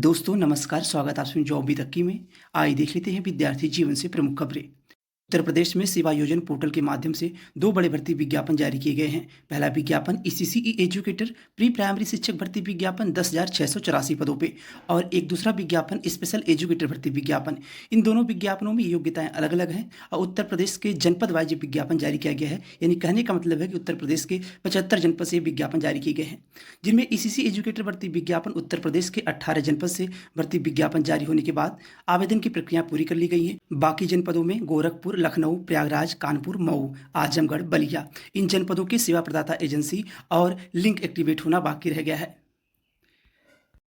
दोस्तों नमस्कार, स्वागत है आपसे जॉब भी तक्की में। आइए देख लेते हैं विद्यार्थी जीवन से प्रमुख खबरें। उत्तर प्रदेश में सेवा योजन पोर्टल के माध्यम से दो बड़े भर्ती विज्ञापन जारी किए गए हैं। पहला विज्ञापन ईसीसीई एजुकेटर प्री प्राइमरी शिक्षक भर्ती विज्ञापन 10,684 पदों पे और एक दूसरा विज्ञापन स्पेशल एजुकेटर भर्ती विज्ञापन। इन दोनों विज्ञापनों में योग्यताएं अलग अलग हैं और उत्तर प्रदेश के जनपद वाइज विज्ञापन जारी किया गया है। यानी कहने का मतलब है कि उत्तर प्रदेश के 75 जनपद से विज्ञापन जारी किए गए हैं, जिनमें ईसीसी एजुकेटर भर्ती विज्ञापन उत्तर प्रदेश के 18 जनपद से भर्ती विज्ञापन जारी होने के बाद आवेदन की प्रक्रिया पूरी कर ली गई है। बाकी जनपदों में गोरखपुर, लखनऊ, प्रयागराज, कानपुर, मऊ, आजमगढ़, बलिया इन जनपदों की सेवा प्रदाता एजेंसी और लिंक एक्टिवेट होना बाकी रह गया है।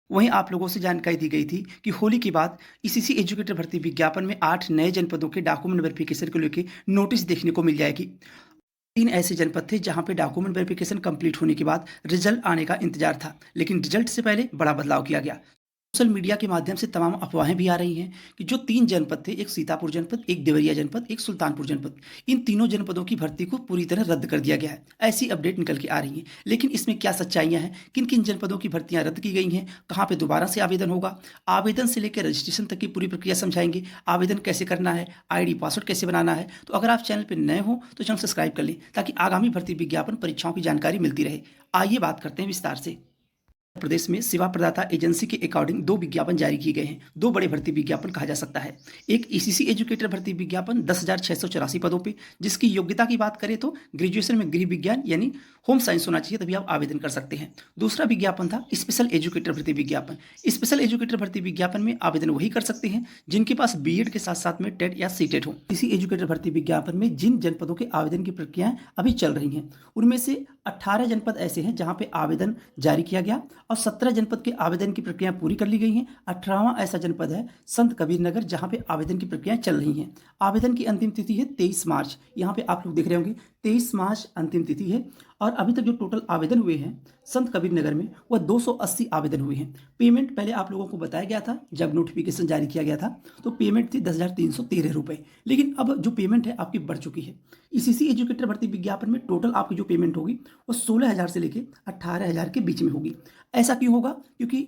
वहीं आप लोगों से जानकारी दी गई थी कि होली के बाद ईसीसी एजुकेटर भर्ती विज्ञापन में 8 नए जनपदों के डॉक्यूमेंट वेरिफिकेशन को लेकर नोटिस देखने को मिल जाएगी। 3 ऐसे जनपद थे जहां पे डॉक्यूमेंट वेरिफिकेशन कंप्लीट होने के बाद रिजल्ट आने का इंतजार था, लेकिन रिजल्ट से पहले बड़ा बदलाव किया गया। सोशल मीडिया के माध्यम से तमाम अफवाहें भी आ रही हैं कि जो 3 जनपद थे, एक सीतापुर जनपद, एक देवरिया जनपद, एक सुल्तानपुर जनपद, इन तीनों जनपदों की भर्ती को पूरी तरह रद्द कर दिया गया है। ऐसी अपडेट निकल के आ रही हैं, लेकिन इसमें क्या सच्चाइयां हैं, किन किन जनपदों की भर्तियां रद्द की गई हैं, कहां पे दोबारा से आवेदन होगा, आवेदन से लेकर रजिस्ट्रेशन तक की पूरी प्रक्रिया समझाएंगे, आवेदन कैसे करना है, आईडी पासवर्ड कैसे बनाना है। तो अगर आप चैनल पर नए हो तो चैनल सब्सक्राइब कर लें ताकि आगामी भर्ती विज्ञापन परीक्षाओं की जानकारी मिलती रहे। आइए बात करते हैं विस्तार से। प्रदेश में सेवा प्रदाता एजेंसी के अकॉर्डिंग 2 विज्ञापन जारी किए गए हैं। 2 बड़े भर्ती विज्ञापन कहा जा सकता है। एक ईसीसी एजुकेटर भर्ती विज्ञापन 10,684 पदों पे, जिसकी योग्यता की बात करें तो ग्रेजुएशन में गृह विज्ञान यानी होम साइंस होना चाहिए, तभी आप आवेदन कर सकते हैं। दूसरा विज्ञापन था स्पेशल एजुकेटर भर्ती विज्ञापन। स्पेशल एजुकेटर भर्ती विज्ञापन में आवेदन वही कर सकते हैं जिनके पास बीएड के साथ साथ में टेट या सीटेट हो। इसी एजुकेटर भर्ती विज्ञापन में जिन जनपदों के आवेदन की प्रक्रियाएं अभी चल रही हैं, उनमें से 18 जनपद ऐसे हैं जहां पे आवेदन जारी किया गया और 17 जनपद के आवेदन की प्रक्रिया पूरी कर ली गई हैं। 18वां ऐसा जनपद है संत कबीर नगर, जहां पे आवेदन की प्रक्रियाएं चल रही हैं। आवेदन की अंतिम तिथि है 23 मार्च। यहाँ पे आप लोग देख रहे होंगे 23 मार्च अंतिम तिथि है और अभी तक जो टोटल आवेदन हुए हैं संत कबीर नगर में वह 280 आवेदन हुए हैं। पेमेंट पहले आप लोगों को बताया गया था, जब नोटिफिकेशन जारी किया गया था तो पेमेंट थी 10,313 रुपये, लेकिन अब जो पेमेंट है आपकी बढ़ चुकी है। ईसीसी एजुकेटर भर्ती विज्ञापन में टोटल आपकी जो पेमेंट होगी वो 16,000 से लेकर 18,000 के बीच में होगी। ऐसा क्यों होगा? क्योंकि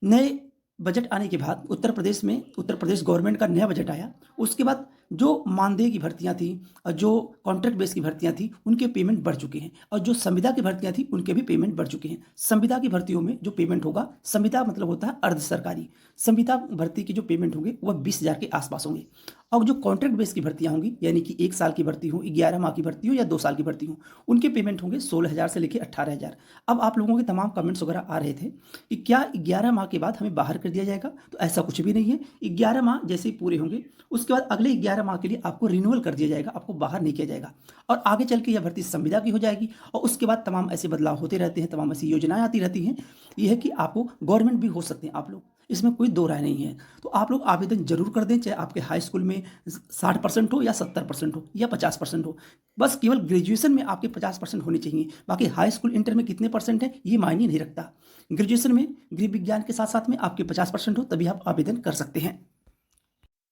नए बजट आने के बाद उत्तर प्रदेश गवर्नमेंट का नया बजट आया, उसके बाद जो मानदेय की भर्तियां थी और जो कॉन्ट्रैक्ट बेस की भर्तियां थी उनके पेमेंट बढ़ चुके हैं और जो संविदा की भर्तियां थी उनके भी पेमेंट बढ़ चुके हैं। संविदा की भर्तियों में जो पेमेंट होगा, संविदा मतलब होता है अर्ध सरकारी, संविदा भर्ती की जो पेमेंट होंगे वह 20,000 के आसपास होंगे। और जो कॉन्ट्रैक्ट बेस की भर्तियां होंगी, यानी कि 1 साल की भर्ती हो, 11 माह की भर्ती हो या 2 साल की भर्ती हो, उनके पेमेंट होंगे 16,000 से लेकर 18,000। अब आप लोगों के तमाम कमेंट्स वगैरह आ रहे थे कि क्या 11 माह के बाद हमें बाहर कर दिया जाएगा? तो ऐसा कुछ भी नहीं है। 11 माह जैसे ही पूरे होंगे उसके बाद अगले 11 माह के लिए आपको रिन्यूअल कर दिया जाएगा, आपको बाहर नहीं किया जाएगा और आगे चल के यह भर्ती संविदा की हो जाएगी और उसके बाद तमाम ऐसे बदलाव होते रहते हैं, तमाम ऐसी योजनाएं आती रहती हैं। यह है कि आपको गवर्नमेंट भी हो सकते हैं आप लोग, इसमें कोई दो राय नहीं है। तो आप लोग आवेदन जरूर कर दें, चाहे आपके हाई स्कूल में 60% हो या 70% हो या 50% हो। बस केवल ग्रेजुएशन में आपके 50% होने चाहिए, बाकी हाई स्कूल इंटर में कितने परसेंट है ये मायने नहीं रखता। ग्रेजुएशन में गृह विज्ञान के साथ साथ में आपके 50% हो तभी आप आवेदन कर सकते हैं।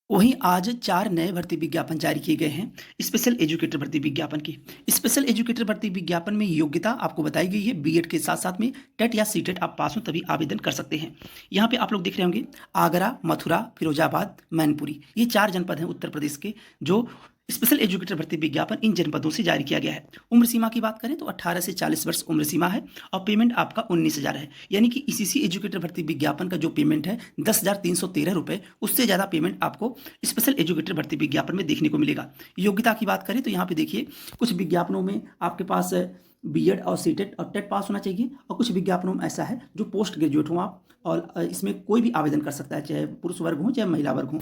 वहीं आज 4 नए भर्ती विज्ञापन जारी किए गए हैं स्पेशल एजुकेटर भर्ती विज्ञापन की। स्पेशल एजुकेटर भर्ती विज्ञापन में योग्यता आपको बताई गई है बीएड के साथ साथ में टेट या सीटेट आप पास हो तभी आवेदन कर सकते हैं। यहाँ पे आप लोग देख रहे होंगे आगरा, मथुरा, फिरोजाबाद, मैनपुरी, ये 4 जनपद हैं उत्तर प्रदेश के जो स्पेशल एजुकेटर भर्ती विज्ञापन इन जनपदों से जारी किया गया है। उम्र सीमा की बात करें तो 18 से 40 वर्ष उम्र सीमा है और पेमेंट आपका 19,000 है। यानी कि ईसीसी एजुकेटर भर्ती विज्ञापन का जो पेमेंट है 10,313 रुपये, उससे ज़्यादा पेमेंट आपको स्पेशल एजुकेटर भर्ती विज्ञापन में देखने को मिलेगा। योग्यता की बात करें तो यहाँ पे देखिए कुछ विज्ञापनों में आपके पास बीएड और सीटेट और टेट पास होना चाहिए और कुछ विज्ञापनों में ऐसा है जो पोस्ट ग्रेजुएट हो आप, और इसमें कोई भी आवेदन कर सकता है, चाहे पुरुष वर्ग हो चाहे महिला वर्ग हो।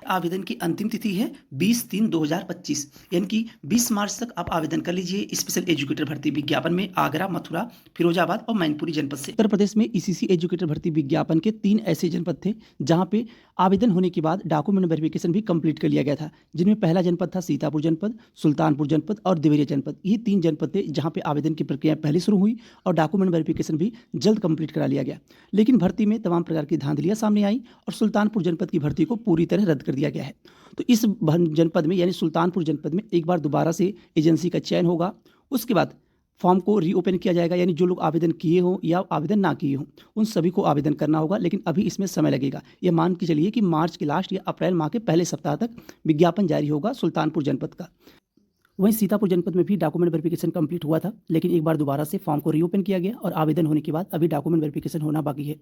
आवेदन की अंतिम तिथि है 20/3/2025, यानी कि 20 मार्च तक आप आवेदन कर लीजिए स्पेशल एजुकेटर भर्ती विज्ञापन में आगरा, मथुरा, फिरोजाबाद और मैनपुरी जनपद से। उत्तर प्रदेश में ईसीसी एजुकेटर भर्ती विज्ञापन के 3 ऐसे जनपद थे जहां पे आवेदन होने के बाद डॉक्यूमेंट वेरिफिकेशन भी कंप्लीट कर लिया गया था, जिनमें पहला जनपद था सीतापुर जनपद, सुल्तानपुर जनपद और देवरिया जनपद। ये 3 जनपद थे जहाँ पे आवेदन की प्रक्रिया पहले शुरू हुई और डॉक्यूमेंट वेरिफिकेशन भी जल्द कंप्लीट करा लिया गया। लेकिन भर्ती में तमाम प्रकार की धांधलियां सामने आई और सुल्तानपुर जनपद की भर्ती को पूरी तरह रद्द कर दिया गया है। तो इस जनपद में यानी सुल्तानपुर जनपद में एक बार दोबारा से एजेंसी का चयन होगा, उसके बाद फॉर्म को रीओपन किया जाएगा, यानी जो लोग आवेदन किए हों या आवेदन ना किए हों उन सभी को आवेदन करना होगा, लेकिन अभी इसमें समय लगेगा। ये मान के चलिए कि मार्च के लास्ट या अप्रैल माह के पहले सप्ताह तक विज्ञापन जारी होगा सुल्तानपुर जनपद का। वहीं सीतापुर जनपद में भी डॉक्यूमेंट वेरिफिकेशन कंप्लीट हुआ था, लेकिन एक बार दोबारा से फॉर्म को रीओपन किया गया और आवेदन होने के बाद अभी डॉक्यूमेंट वेरिफिकेशन होना बाकी है।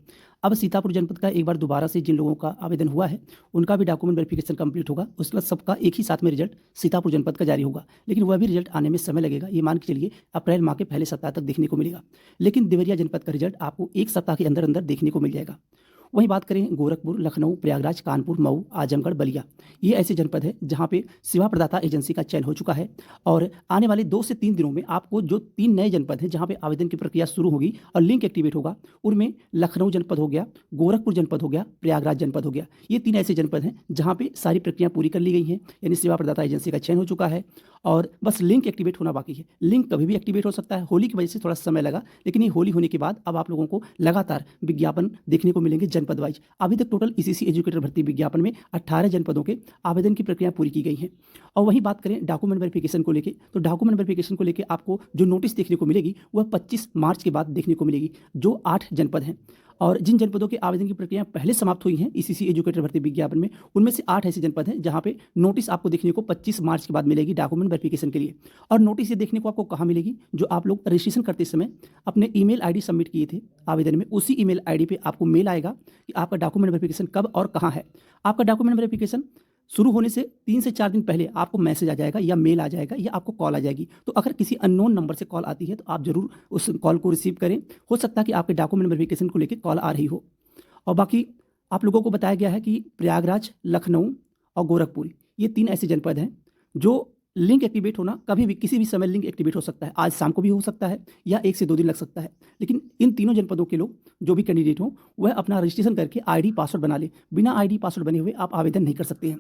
अब सीतापुर जनपद का एक बार दोबारा से जिन लोगों का आवेदन हुआ है उनका भी डॉक्यूमेंट वेरिफिकेशन कंप्लीट होगा, उसके बाद सबका एक ही साथ में रिजल्ट सीतापुर जनपद का जारी होगा, लेकिन वह भी रिजल्ट आने में समय लगेगा। ये मान के चलिए अप्रैल माह के पहले सप्ताह तक देखने को मिलेगा, लेकिन देवरिया जनपद का रिजल्ट आपको एक सप्ताह के अंदर अंदर देखने को मिल जाएगा। वहीं बात करें गोरखपुर, लखनऊ, प्रयागराज, कानपुर, मऊ, आजमगढ़, बलिया, ये ऐसे जनपद हैं जहां पे सेवा प्रदाता एजेंसी का चयन हो चुका है और आने वाले 2 से 3 दिनों में आपको जो 3 नए जनपद हैं जहां पे आवेदन की प्रक्रिया शुरू होगी और लिंक एक्टिवेट होगा, उनमें लखनऊ जनपद हो गया, गोरखपुर जनपद हो गया, प्रयागराज जनपद हो गया। ये 3 ऐसे जनपद हैं जहाँ पे सारी प्रक्रिया पूरी कर ली गई हैं, यानी सेवा प्रदाता एजेंसी का चयन हो चुका है और बस लिंक एक्टिवेट होना बाकी है। लिंक कभी भी एक्टिवेट हो सकता है, होली की वजह से थोड़ा समय लगा, लेकिन ये होली होने के बाद अब आप लोगों को लगातार विज्ञापन देखने को मिलेंगे जनपद वाइज। अभी तक टोटल ईसीसी एजुकेटर भर्ती विज्ञापन में 18 जनपदों के आवेदन की प्रक्रिया पूरी की गई है। और वहीं बात करें डॉक्यूमेंट वेरिफिकेशन को लेकर, तो डॉक्यूमेंट वेरिफिकेशन को लेकर आपको जो नोटिस देखने को मिलेगी वह 25 मार्च के बाद देखने को मिलेगी, जो 8 जनपद हैं। और जिन जनपदों के आवेदन की प्रक्रिया पहले समाप्त हुई हैं ईसीसी एजुकेटर भर्ती विज्ञापन में, उनमें से 8 ऐसे जनपद हैं जहां पे नोटिस आपको देखने को 25 मार्च के बाद मिलेगी डॉक्यूमेंट वेरिफिकेशन के लिए। और नोटिस ये देखने को आपको कहाँ मिलेगी, जो आप लोग रजिस्ट्रेशन करते समय अपने ईमेल आईडी सबमिट किए थे आवेदन में, उसी ईमेल आईडी पे आपको मेल आएगा कि आपका डॉक्यूमेंट वेरिफिकेशन कब और कहाँ है। आपका डॉक्यूमेंट वेरिफिकेशन शुरू होने से 3 से 4 दिन पहले आपको मैसेज आ जाएगा या मेल आ जाएगा या आपको कॉल आ जाएगी। तो अगर किसी अननोन नंबर से कॉल आती है तो आप ज़रूर उस कॉल को रिसीव करें। हो सकता है कि आपके डॉक्यूमेंट वेरिफिकेशन को लेकर कॉल आ रही हो। और बाकी आप लोगों को बताया गया है कि प्रयागराज, लखनऊ और गोरखपुर, ये 3 ऐसे जनपद हैं जो लिंक एक्टिवेट होना कभी भी किसी भी समय लिंक एक्टिवेट हो सकता है। आज शाम को भी हो सकता है या 1 से 2 दिन लग सकता है, लेकिन इन तीनों जनपदों के लोग जो भी कैंडिडेट हों वह अपना रजिस्ट्रेशन करके आईडी पासवर्ड बना ले। बिना आईडी पासवर्ड बने हुए आप आवेदन नहीं कर सकते हैं।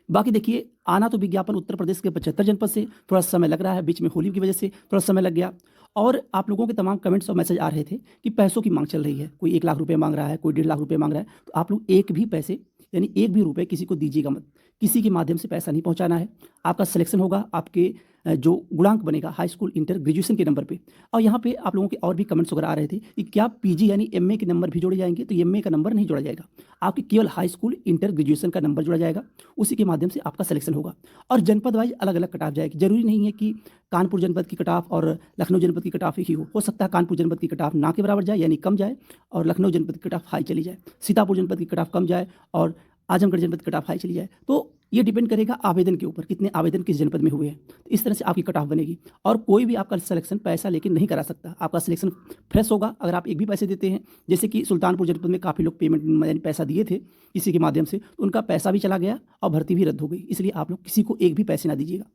बाकी देखिए, आना तो विज्ञापन उत्तर प्रदेश के 75 जनपद से थोड़ा समय लग रहा है, बीच में होली की वजह से थोड़ा समय लग गया। और आप लोगों के तमाम कमेंट्स और मैसेज आ रहे थे कि पैसों की मांग चल रही है, कोई 1 लाख रुपए मांग रहा है, कोई 1.5 लाख रुपए मांग रहा है। तो आप लोग एक भी पैसे यानी एक भी रुपए किसी को दीजिएगा मत, किसी के माध्यम से पैसा नहीं पहुंचाना है। आपका सिलेक्शन होगा आपके जो गुणांक बनेगा हाई स्कूल, इंटर, ग्रेजुएशन के नंबर पे। और यहाँ पे आप लोगों के और भी कमेंट्स वगैरह आ रहे थे कि क्या पीजी यानी एमए के नंबर भी जोड़े जाएंगे, तो एमए का नंबर नहीं जोड़ा जाएगा, आपके केवल हाई स्कूल, इंटर, ग्रेजुएशन का नंबर जोड़ा जाएगा, उसी के माध्यम से आपका सिलेक्शन होगा। और जनपद वाइज अलग अलग कट ऑफ जाएगी, जरूरी नहीं है कि कानपुर जनपद की कट ऑफ और लखनऊ जनपद की कट ऑफ ही हो सकता है कानपुर जनपद की कट ऑफ ना के बराबर जाए यानी कम जाए और लखनऊ जनपद की कट ऑफ हाई चली जाए, सीतापुर जनपद की कट ऑफ कम जाए और आजमगढ़ जनपद की कट ऑफ हाई चली जाए। तो ये डिपेंड करेगा आवेदन के ऊपर, कितने आवेदन किस जनपद में हुए हैं, तो इस तरह से आपकी कट ऑफ बनेगी। और कोई भी आपका सिलेक्शन पैसा लेके नहीं करा सकता, आपका सिलेक्शन फ्रेश होगा अगर आप एक भी पैसे देते हैं। जैसे कि सुल्तानपुर जनपद में काफ़ी लोग पेमेंट यानी पैसा दिए थे किसी के माध्यम से, तो उनका पैसा भी चला गया और भर्ती भी रद्द हो गई। इसलिए आप लोग किसी को एक भी पैसे ना दीजिएगा।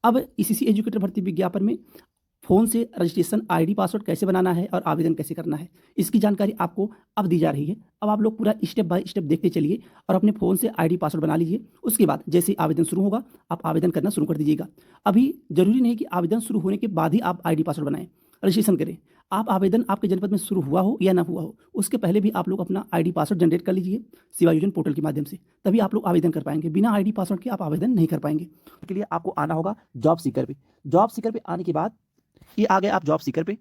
अब ईसीसी एजुकेटर भर्ती विज्ञापन में फ़ोन से रजिस्ट्रेशन, आईडी पासवर्ड कैसे बनाना है और आवेदन कैसे करना है, इसकी जानकारी आपको अब दी जा रही है। अब आप लोग पूरा स्टेप बाय स्टेप देखते चलिए और अपने फ़ोन से आईडी पासवर्ड बना लीजिए। उसके बाद जैसे ही आवेदन शुरू होगा आप आवेदन करना शुरू कर दीजिएगा। अभी ज़रूरी नहीं कि आवेदन शुरू होने के बाद ही आप आईडी पासवर्ड बनाएं, रजिस्ट्रेशन करें। आप आवेदन आपके जनपद में शुरू हुआ हो या ना हुआ हो, उसके पहले भी आप लोग अपना आईडी पासवर्ड जनरेट कर लीजिए सेवा योजना पोर्टल के माध्यम से, तभी आप लोग आवेदन कर पाएंगे। बिना आईडी पासवर्ड के आप आवेदन नहीं कर पाएंगे। इसके लिए आपको आना होगा जॉब सीकर पे। जॉब सीकर पे आने के बाद ये आ गए आप जॉब सीकर पे।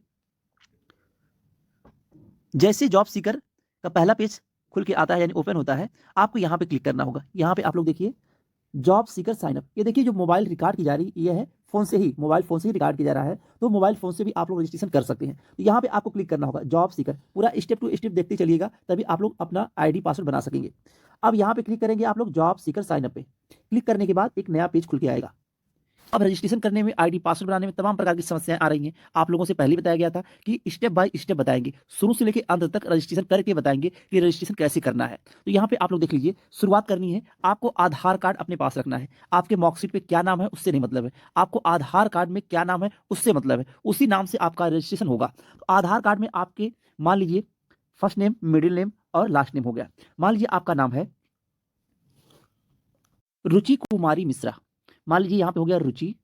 जैसे जॉब सीकर का पहला पेज खुल के आता है यानी ओपन होता है, आपको यहाँ पे क्लिक करना होगा। यहाँ पे आप लोग देखिए जॉब सीकर साइन अप, ये देखिए जो मोबाइल रिकॉर्ड की जा रही है ये है फोन से ही, मोबाइल फोन से ही रिकॉर्ड किया जा रहा है, तो मोबाइल फोन से भी आप लोग रजिस्ट्रेशन कर सकते हैं। तो यहाँ पे आपको क्लिक करना होगा जॉब सीकर, पूरा स्टेप टू स्टेप देखते चलिएगा तभी आप लोग अपना आईडी पासवर्ड बना सकेंगे। अब यहाँ पे क्लिक करेंगे आप लोग जॉब सीकर साइन अप पे। क्लिक करने के बाद एक नया पेज खुल के आएगा। अब रजिस्ट्रेशन करने में, आईडी पासवर्ड बनाने में तमाम प्रकार की समस्याएं आ रही हैं। आप लोगों से पहले बताया गया था कि स्टेप बाय स्टेप बताएंगे, शुरू से लेकर अंत तक रजिस्ट्रेशन करके बताएंगे कि रजिस्ट्रेशन कैसे करना है। तो यहाँ पे आप लोग देख लीजिए, शुरुआत करनी है, आपको आधार कार्ड अपने पास रखना है। आपके मार्कशीट पे क्या नाम है उससे नहीं मतलब है, आपको आधार कार्ड में क्या नाम है उससे मतलब है, उसी नाम से आपका रजिस्ट्रेशन होगा। तो आधार कार्ड में आपके मान लीजिए फर्स्ट नेम, मिडिल नेम और लास्ट नेम हो गया। मान लीजिए आपका नाम है रुचि कुमारी मिश्रा, मान लीजिए यहाँ पे हो गया रुचि,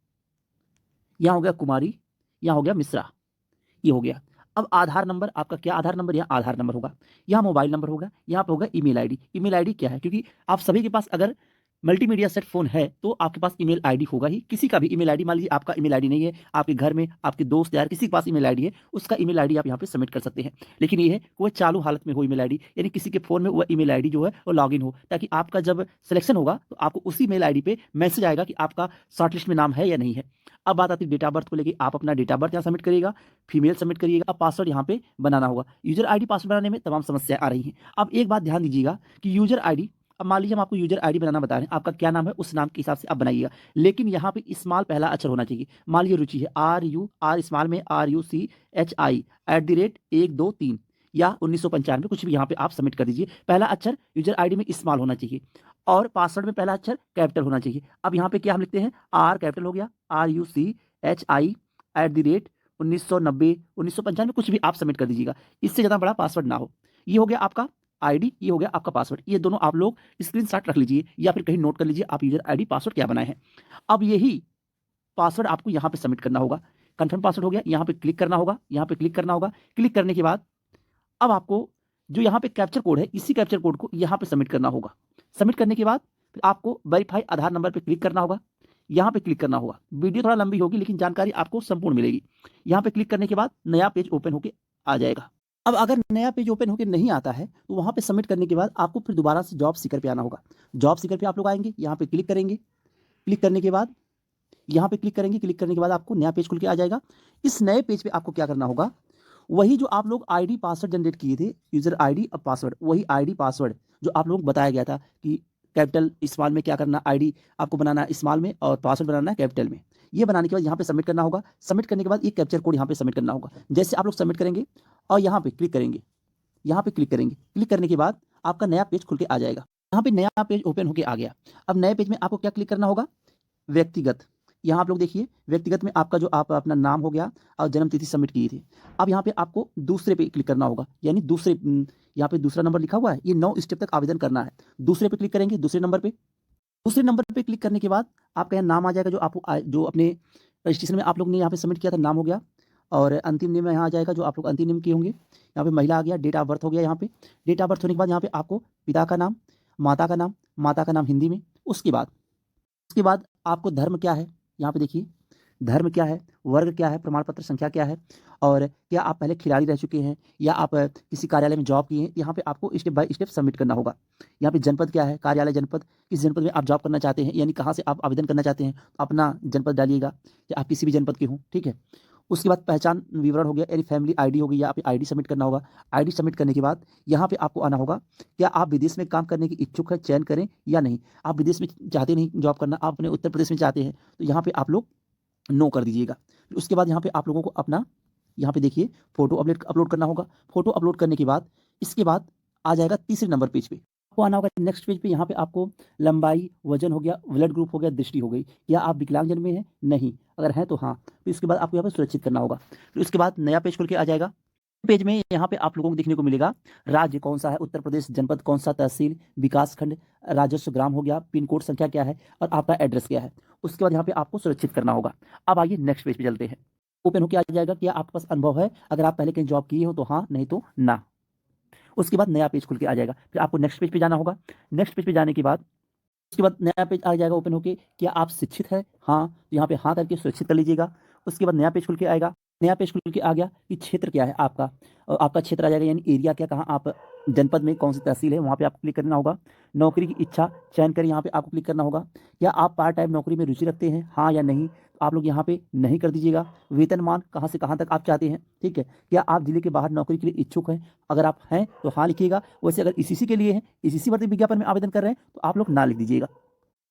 यहाँ हो गया कुमारी, यहाँ हो गया मिश्रा, ये हो गया। अब आधार नंबर, आपका क्या आधार नंबर, यहाँ आधार नंबर होगा, यहाँ मोबाइल नंबर होगा, यहाँ पे होगा ईमेल आईडी। ईमेल आईडी क्या है, क्योंकि आप सभी के पास अगर मल्टीमीडिया सेट फ़ोन है तो आपके पास ईमेल आईडी होगा ही, किसी का भी ईमेल आईडी। मान लीजिए आपका ईमेल आईडी नहीं है, आपके घर में आपके दोस्त यार किसी के पास ईमेल आईडी है, उसका ईमेल आईडी आप यहाँ पे सबमिट कर सकते हैं। लेकिन ये है कि वो चालू हालत में हो ईमेल आईडी, यानी किसी के फ़ोन में वो ईमेल आईडी जो है वो लॉगिन हो, ताकि आपका जब सिलेक्शन होगा तो आपको उसी ईमेल आईडी पे मैसेज आएगा कि आपका शॉर्टलिस्ट में नाम है या नहीं है। अब बात आती है डेट ऑफ बर्थ को लेके, आप अपना डेट ऑफ बर्थ यहाँ सबमिट करिएगा, फीमेल सबमिट करिएगा, अब पासवर्ड यहाँ पे बनाना होगा। यूजर आईडी पासवर्ड बनाने में तमाम समस्याएं आ रही हैं। अब एक बात ध्यान दीजिएगा कि यूजर आईडी, अब मान लीजिए हम आपको यूजर आईडी बनाना बता रहे हैं, आपका क्या नाम है उस नाम के हिसाब से आप बनाइएगा, लेकिन यहाँ पे स्मॉल पहला अक्षर होना चाहिए। मान लीजिए रुचि है, आर स्मॉल में RUCHI @123 या 1995 कुछ भी यहाँ पे आप सबमिट कर दीजिए। पहला अक्षर यूजर आईडी में स्मॉल होना चाहिए और पासवर्ड में पहला अक्षर कैपिटल होना चाहिए। अब यहाँ पे क्या हम लिखते हैं, आर कैपिटल हो गया, RUCHI @1990 1995 कुछ भी आप सबमिट कर दीजिएगा, इससे ज़्यादा बड़ा पासवर्ड ना हो। ये हो गया आपका आईडी, ये हो गया आपका पासवर्ड। ये दोनों आप लोग स्क्रीनशॉट रख लीजिए या फिर कहीं नोट कर लीजिए आप यूजर आईडी पासवर्ड क्या बनाए हैं। अब यही पासवर्ड आपको यहाँ पे सबमिट करना होगा। कंफर्म पासवर्ड हो गया, यहाँ पे क्लिक करना होगा, यहाँ पे क्लिक करना होगा। क्लिक करने के बाद अब आपको जो यहाँ पे कैप्चर कोड है, इसी कैप्चर कोड को यहाँ पे सबमिट करना होगा। सबमिट करने के बाद फिर आपको वेरीफाई आधार नंबर पे क्लिक करना होगा, यहाँ पे क्लिक करना होगा। वीडियो थोड़ा लंबी होगी लेकिन जानकारी आपको संपूर्ण मिलेगी। यहाँ पे क्लिक करने के बाद नया पेज ओपन होके आ जाएगा। अब अगर नया पेज ओपन होकर नहीं आता है तो वहाँ पे सबमिट करने के बाद आपको फिर दोबारा से जॉब सीकर पे आना होगा। जॉब सीकर पे आप लोग आएंगे, यहाँ पे क्लिक करेंगे, क्लिक करने के बाद यहाँ पे क्लिक करेंगे, क्लिक करने के बाद आपको नया पेज खुल के आ जाएगा। इस नए पेज पे आपको क्या करना होगा, वही जो आप लोग आईडी पासवर्ड जनरेट किए थे, यूजर आईडी और पासवर्ड, वही आईडी पासवर्ड जो आप लोग बताया गया था कि कैपिटल स्मॉल में क्या करना, आईडी आपको बनाना है स्मॉल में और पासवर्ड बनाना है कैपिटल में। ये बनाने के बाद यहाँ पे सबमिट करना होगा। सबमिट करने के बाद ये कैप्चर कोड यहाँ पे सबमिट करना होगा। जैसे आप लोग सबमिट करेंगे और यहाँ पे क्लिक करेंगे, यहाँ पे क्लिक करेंगे, क्लिक करने के बाद आपका नया पेज खुल के आ जाएगा। यहाँ पे नया पेज ओपन होके आ गया। अब नए पेज में आपको क्या क्लिक करना होगा, व्यक्तिगत। यहाँ आप लोग देखिए व्यक्तिगत में आपका जो आप अपना नाम हो गया और जन्म तिथि सबमिट की थी। अब यहाँ पे आपको दूसरे पे क्लिक करना होगा, यानी दूसरे यहाँ पे दूसरा नंबर लिखा हुआ है, ये 9 स्टेप तक आवेदन करना है। दूसरे पे क्लिक करेंगे, दूसरे नंबर पे। दूसरे नंबर पे क्लिक करने के बाद आपका यहाँ नाम आ जाएगा, जो आपको जो अपने रजिस्ट्रेशन में आप लोग ने यहाँ पे सबमिट किया था, नाम हो गया। और अंतिम नेम यहाँ आ जाएगा जो आप लोग अंतिम नेम किए होंगे। यहाँ पे महिला आ गया, डेट ऑफ बर्थ हो गया। यहाँ पे डेट ऑफ बर्थ होने के बाद यहाँ पे आपको पिता का नाम, माता का नाम हिंदी में। उसके बाद आपको धर्म क्या है, यहाँ पे देखिए धर्म क्या है, वर्ग क्या है, प्रमाण पत्र संख्या क्या है, और क्या आप पहले खिलाड़ी रह चुके हैं या आप किसी कार्यालय में जॉब किए हैं। यहाँ पे आपको स्टेप बाय स्टेप सबमिट करना होगा। यहाँ पे जनपद क्या है, कार्यालय जनपद, किस जनपद में आप जॉब करना चाहते हैं, यानी कहाँ से आप आवेदन करना चाहते हैं, अपना जनपद डालिएगा या आप किसी भी जनपद के हों, ठीक है। उसके बाद पहचान विवरण हो गया, यानी फैमिली आईडी हो गई, या आप आईडी सबमिट करना होगा। आईडी सबमिट करने के बाद यहाँ पे आपको आना होगा, क्या आप विदेश में काम करने की इच्छुक है, चयन करें या नहीं। आप विदेश में चाहते नहीं जॉब करना, आप अपने उत्तर प्रदेश में चाहते हैं, तो यहाँ पे आप लोग नो कर दीजिएगा। उसके बाद यहाँ पे आप लोगों को अपना यहाँ पे देखिए फोटो अपलोड करना होगा। फोटो अपलोड करने के बाद इसके बाद आ जाएगा तीसरे नंबर पेज पे, आपको आना होगा नेक्स्ट पेज पे। यहाँ पे आपको लंबाई, वजन हो गया, ब्लड ग्रुप हो गया, दृष्टि हो गई, या आप विकलांगजन में हैं, नहीं, अगर हैं तो हाँ। फिर इसके बाद आपको यहाँ पे सुरक्षित करना होगा। फिर उसके बाद नया पेज खुल के आ जाएगा। पेज में यहाँ पे आप लोगों को देखने को मिलेगा राज्य कौन सा है, उत्तर प्रदेश, जनपद कौन सा, तहसील, विकास खंड, राजस्व ग्राम हो गया, पिन कोड संख्या क्या है और आपका एड्रेस क्या है। उसके बाद यहाँ पे आपको सुरक्षित करना होगा। अब आइए नेक्स्ट पेज पे चलते हैं। ओपन होकर आ जाएगा, क्या आपके पास अनुभव है, अगर आप पहले कहीं जॉब किए हो तो हाँ, नहीं तो ना। उसके बाद नया पेज खुल के आ जाएगा। फिर आपको नेक्स्ट पेज पे जाना होगा। नेक्स्ट पेज पे जाने के बाद उसके बाद नया पेज आ जाएगा ओपन होके, क्या आप शिक्षित है, हाँ, तो यहाँ पे हाँ करके सुरक्षित कर लीजिएगा। उसके बाद नया पेज खुल के आएगा। नया पेज खुल के आ गया कि क्षेत्र क्या है आपका, और आपका क्षेत्र आ जाएगा, यानी एरिया क्या, कहाँ आप जनपद में कौन सी तहसील है, वहाँ पे आपको क्लिक करना होगा। नौकरी की इच्छा चयन करें, यहाँ पे आपको क्लिक करना होगा। क्या आप पार्ट टाइम नौकरी में रुचि रखते हैं, हाँ या नहीं, तो आप लोग यहाँ पे नहीं कर दीजिएगा। वेतनमान कहाँ से कहाँ तक आप चाहते हैं, ठीक है। क्या आप जिले के बाहर नौकरी के लिए इच्छुक हैं, अगर आप हैं तो हाँ लिखिएगा। वैसे अगर ईसीसी के लिए हैं, ईसीसी भर्ती विज्ञापन में आवेदन कर रहे हैं, तो आप लोग ना लिख दीजिएगा।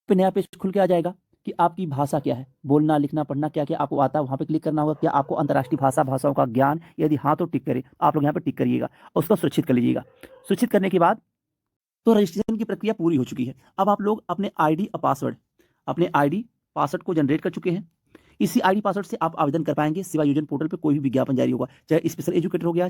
फिर नया पेज खुल के आ जाएगा कि आपकी भाषा क्या है, बोलना, लिखना, पढ़ना क्या क्या आपको आता है, वहाँ पे क्लिक करना होगा। क्या आपको अंतर्राष्ट्रीय भाषाओं का ज्ञान, यदि हाँ तो टिक करें, आप लोग यहाँ पे टिक करिएगा और उसको सुरक्षित कर लीजिएगा। सुरक्षित करने के बाद तो रजिस्ट्रेशन की प्रक्रिया पूरी हो चुकी है। अब आप लोग अपने आईडी पासवर्ड को जनरेट कर चुके हैं। इसी आईडी पासवर्ड से आप आवेदन कर पाएंगे सेवा योजना पोर्टल पे, कोई भी विज्ञापन जारी होगा, चाहे स्पेशल एजुकेटर हो गया,